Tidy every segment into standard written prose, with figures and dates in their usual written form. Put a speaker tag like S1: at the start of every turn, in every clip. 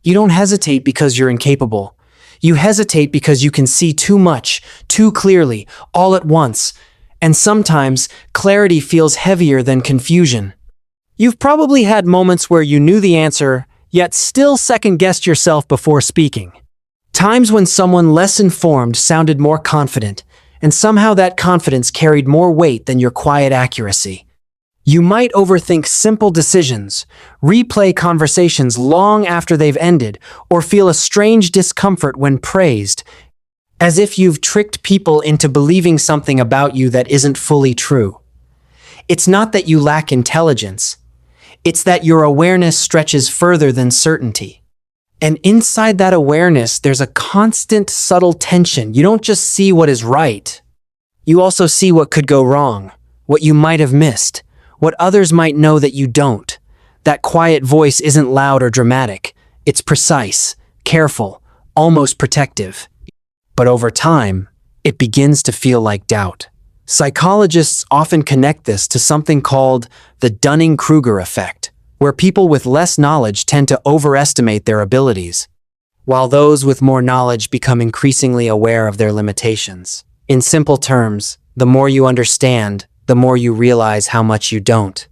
S1: You don't hesitate because you're incapable. You hesitate because you can see too much, too clearly, all at once. And sometimes, clarity feels heavier than confusion. You've probably had moments where you knew the answer, yet still second-guessed yourself before speaking. Times when someone less informed sounded more confident, and somehow that confidence carried more weight than your quiet accuracy. You might overthink simple decisions, replay conversations long after they've ended, or feel a strange discomfort when praised, as if you've tricked people into believing something about you that isn't fully true. It's not that you lack intelligence. It's that your awareness stretches further than certainty. And inside that awareness, there's a constant, subtle tension. You don't just see what is right. You also see what could go wrong, what you might have missed, what others might know that you don't. That quiet voice isn't loud or dramatic. It's precise, careful, almost protective. But over time, it begins to feel like doubt. Psychologists often connect this to something called the Dunning-Kruger effect, where people with less knowledge tend to overestimate their abilities, while those with more knowledge become increasingly aware of their limitations. In simple terms, the more you understand, the more you realize how much you don't.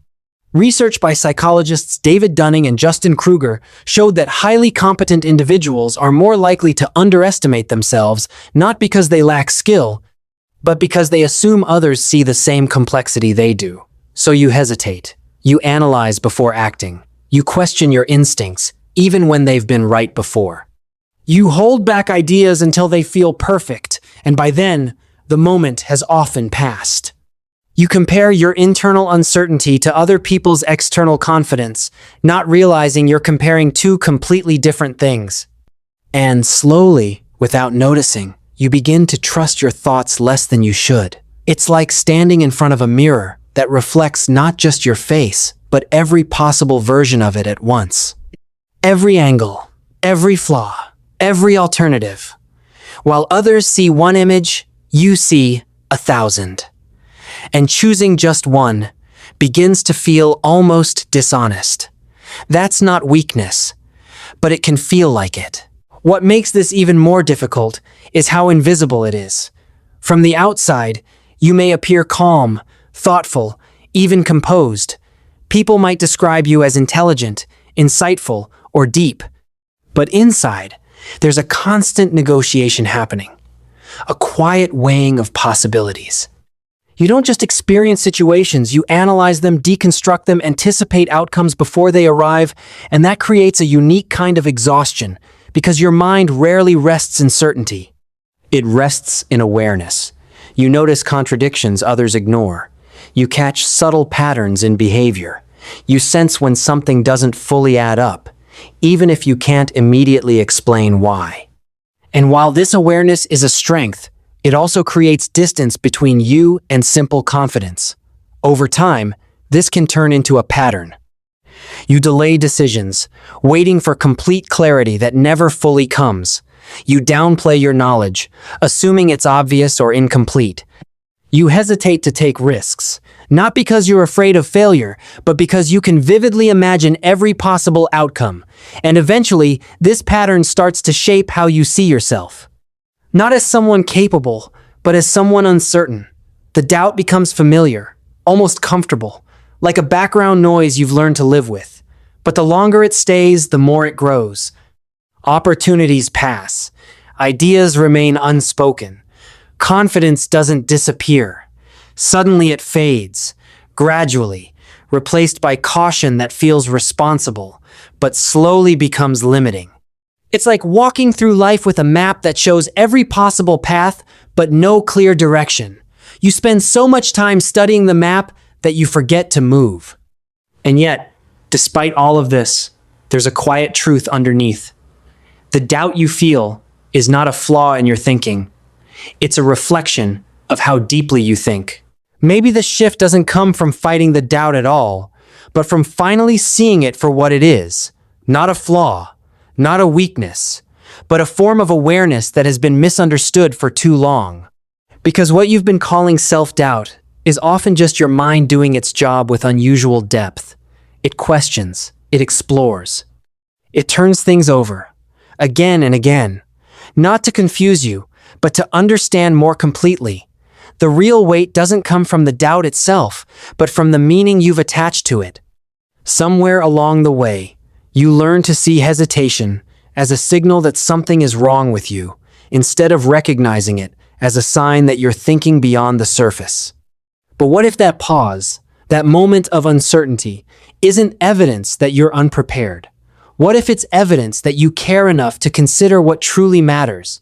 S1: Research by psychologists David Dunning and Justin Kruger showed that highly competent individuals are more likely to underestimate themselves, not because they lack skill, but because they assume others see the same complexity they do. So you hesitate. You analyze before acting. You question your instincts, even when they've been right before. You hold back ideas until they feel perfect, and by then, the moment has often passed. You compare your internal uncertainty to other people's external confidence, not realizing you're comparing two completely different things. And slowly, without noticing, you begin to trust your thoughts less than you should. It's like standing in front of a mirror that reflects not just your face, but every possible version of it at once. Every angle, every flaw, every alternative. While others see one image, you see 1,000. And choosing just one begins to feel almost dishonest. That's not weakness, but it can feel like it. What makes this even more difficult is how invisible it is. From the outside, you may appear calm, thoughtful, even composed. People might describe you as intelligent, insightful, or deep. But inside, there's a constant negotiation happening, a quiet weighing of possibilities. You don't just experience situations, you analyze them, deconstruct them, anticipate outcomes before they arrive, and that creates a unique kind of exhaustion, because your mind rarely rests in certainty. It rests in awareness. You notice contradictions others ignore. You catch subtle patterns in behavior. You sense when something doesn't fully add up, even if you can't immediately explain why. And while this awareness is a strength, it also creates distance between you and simple confidence. Over time, this can turn into a pattern. You delay decisions, waiting for complete clarity that never fully comes. You downplay your knowledge, assuming it's obvious or incomplete. You hesitate to take risks, not because you're afraid of failure, but because you can vividly imagine every possible outcome. And eventually, this pattern starts to shape how you see yourself. Not as someone capable, but as someone uncertain. The doubt becomes familiar, almost comfortable, like a background noise you've learned to live with. But the longer it stays, the more it grows. Opportunities pass. Ideas remain unspoken. Confidence doesn't disappear. Suddenly it fades, gradually, replaced by caution that feels responsible, but slowly becomes limiting. It's like walking through life with a map that shows every possible path, but no clear direction. You spend so much time studying the map that you forget to move. And yet, despite all of this, there's a quiet truth underneath. The doubt you feel is not a flaw in your thinking. It's a reflection of how deeply you think. Maybe the shift doesn't come from fighting the doubt at all, but from finally seeing it for what it is. Not a flaw, not a weakness, but a form of awareness that has been misunderstood for too long. Because what you've been calling self-doubt is often just your mind doing its job with unusual depth. It questions, it explores. It turns things over, again and again, not to confuse you, but to understand more completely. The real weight doesn't come from the doubt itself, but from the meaning you've attached to it. Somewhere along the way, you learn to see hesitation as a signal that something is wrong with you, instead of recognizing it as a sign that you're thinking beyond the surface. But what if that pause, that moment of uncertainty, isn't evidence that you're unprepared? What if it's evidence that you care enough to consider what truly matters?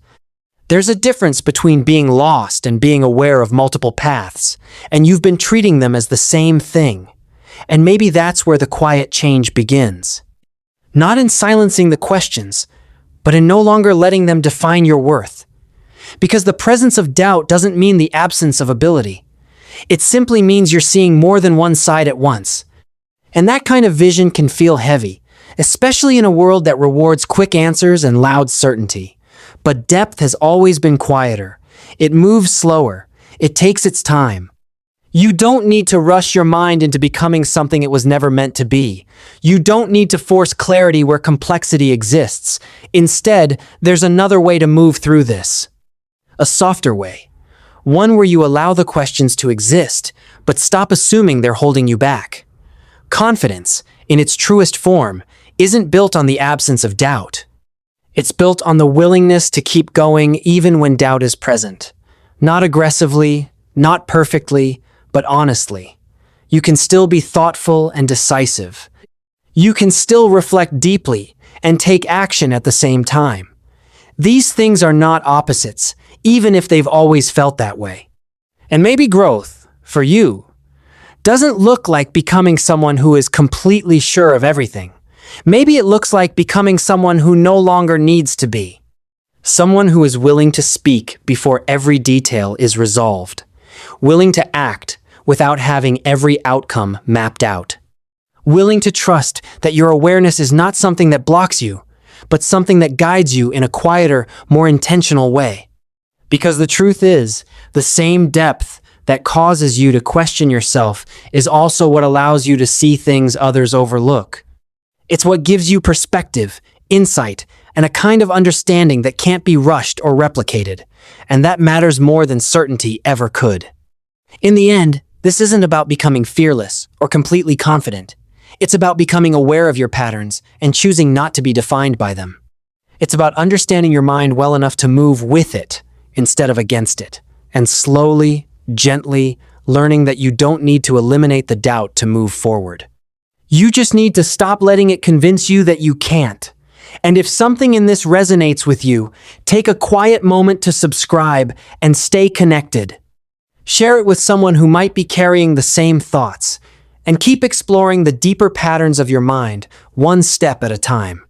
S1: There's a difference between being lost and being aware of multiple paths, and you've been treating them as the same thing. And maybe that's where the quiet change begins. Not in silencing the questions, but in no longer letting them define your worth. Because the presence of doubt doesn't mean the absence of ability. It simply means you're seeing more than one side at once. And that kind of vision can feel heavy, especially in a world that rewards quick answers and loud certainty. But depth has always been quieter. It moves slower. It takes its time. You don't need to rush your mind into becoming something it was never meant to be. You don't need to force clarity where complexity exists. Instead, there's another way to move through this. A softer way. One where you allow the questions to exist, but stop assuming they're holding you back. Confidence, in its truest form, isn't built on the absence of doubt. It's built on the willingness to keep going even when doubt is present. Not aggressively, not perfectly, but honestly. You can still be thoughtful and decisive. You can still reflect deeply and take action at the same time. These things are not opposites, even if they've always felt that way. And maybe growth, for you, doesn't look like becoming someone who is completely sure of everything. Maybe it looks like becoming someone who no longer needs to be. Someone who is willing to speak before every detail is resolved. Willing to act without having every outcome mapped out. Willing to trust that your awareness is not something that blocks you, but something that guides you in a quieter, more intentional way. Because the truth is, the same depth that causes you to question yourself is also what allows you to see things others overlook. It's what gives you perspective, insight, and a kind of understanding that can't be rushed or replicated, and that matters more than certainty ever could. In the end, this isn't about becoming fearless or completely confident. It's about becoming aware of your patterns and choosing not to be defined by them. It's about understanding your mind well enough to move with it instead of against it, and slowly, gently, learning that you don't need to eliminate the doubt to move forward. You just need to stop letting it convince you that you can't. And if something in this resonates with you, take a quiet moment to subscribe and stay connected. Share it with someone who might be carrying the same thoughts, and keep exploring the deeper patterns of your mind, one step at a time.